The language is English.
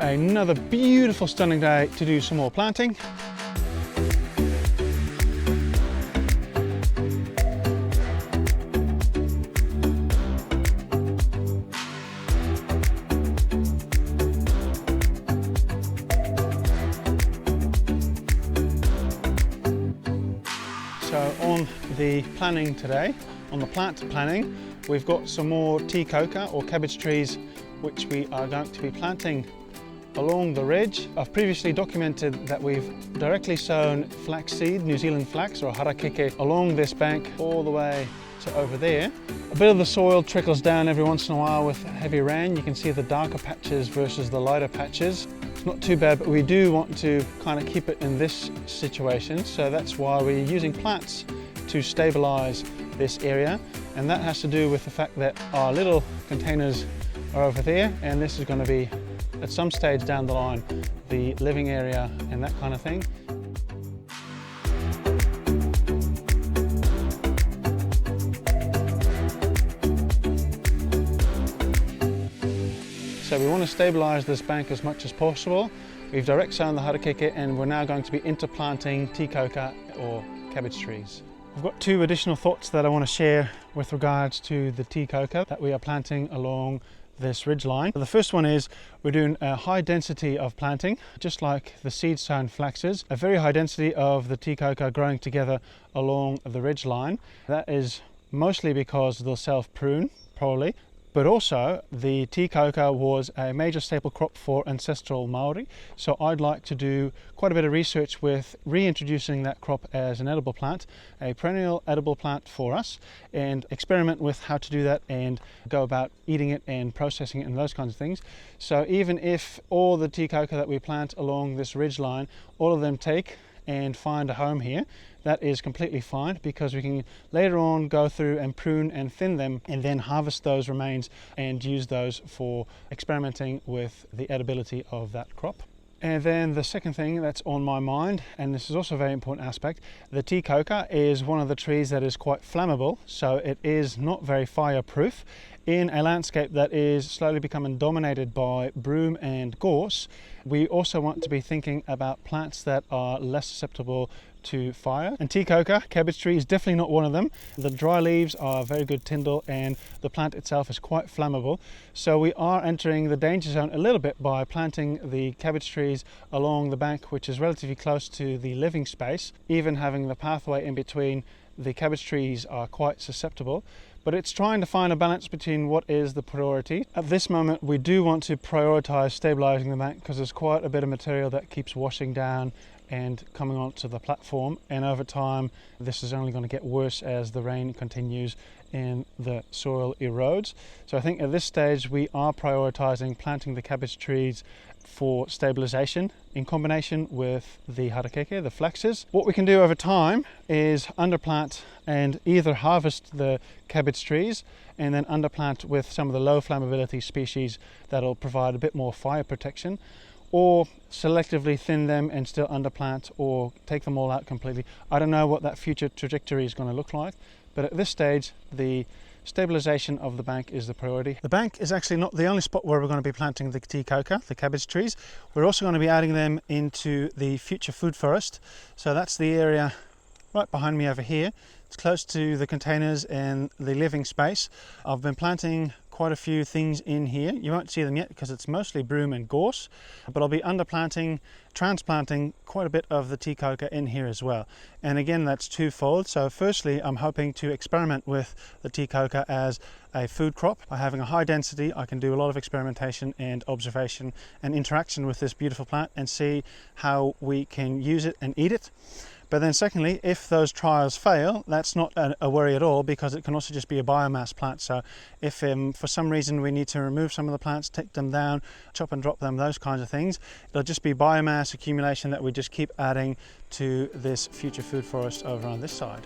Another beautiful, stunning day to do some more planting. So on the planning today, on the plant planning, we've got some more tea kōuka or cabbage trees which we are going to be planting along the ridge. I've previously documented that we've directly sown flaxseed, New Zealand flax or harakeke, along this bank all the way to over there. A bit of the soil trickles down every once in a while with heavy rain. You can see the darker patches versus the lighter patches. It's not too bad, but we do want to kind of keep it in this situation. So that's why we're using plants to stabilise this area. And that has to do with the fact that our little containers are over there, and this is going to be, at some stage down the line, the living area and that kind of thing. So we want to stabilise this bank as much as possible. We've direct sown the harakeke and we're now going to be interplanting tea kōuka or cabbage trees. I've got two additional thoughts that I want to share with regards to the tea kōuka that we are planting along this ridge line. The first one is we're doing a high density of planting, just like the seed sown flaxes, a very high density of the tea kōuka growing together along the ridge line. That is mostly because they'll self-prune, probably, but also the tea kōuka was a major staple crop for ancestral Maori. So I'd like to do quite a bit of research with reintroducing that crop as an edible plant, a perennial edible plant for us, and experiment with how to do that and go about eating it and processing it and those kinds of things. So even if all the tea kōuka that we plant along this ridge line, all of them take and find a home here, that is completely fine, because we can later on go through and prune and thin them and then harvest those remains and use those for experimenting with the edibility of that crop. And then the second thing that's on my mind, and this is also a very important aspect, the tea kōuka is one of the trees that is quite flammable, so it is not very fireproof. In a landscape that is slowly becoming dominated by broom and gorse, we also want to be thinking about plants that are less susceptible to fire. And tea kōuka, cabbage tree, is definitely not one of them. The dry leaves are very good tyndall and the plant itself is quite flammable. So we are entering the danger zone a little bit by planting the cabbage trees along the bank, which is relatively close to the living space. Even having the pathway in between, the cabbage trees are quite susceptible. But it's trying to find a balance between what is the priority. At this moment, we do want to prioritise stabilising the bank because there's quite a bit of material that keeps washing down and coming onto the platform, and over time this is only going to get worse as the rain continues and the soil erodes. So I think at this stage we are prioritising planting the cabbage trees for stabilisation in combination with the harakeke, the flaxes. What we can do over time is underplant and either harvest the cabbage trees and then underplant with some of the low flammability species that'll provide a bit more fire protection, or selectively thin them and still underplant, or take them all out completely. I don't know what that future trajectory is going to look like, but at this stage the stabilisation of the bank is the priority. The bank is actually not the only spot where we're going to be planting the tea kōuka, the cabbage trees. We're also going to be adding them into the future food forest. So that's the area right behind me over here. It's close to the containers and the living space. I've been planting quite a few things in here. You won't see them yet because it's mostly broom and gorse, but I'll be underplanting, transplanting quite a bit of the tea kōuka in here as well. And again, that's twofold. So firstly, I'm hoping to experiment with the tea kōuka as a food crop. By having a high density, I can do a lot of experimentation and observation and interaction with this beautiful plant and see how we can use it and eat it. But then secondly, if those trials fail, that's not a worry at all, because it can also just be a biomass plant. So if for some reason we need to remove some of the plants, take them down, chop and drop them, those kinds of things, it'll just be biomass accumulation that we just keep adding to this future food forest over on this side.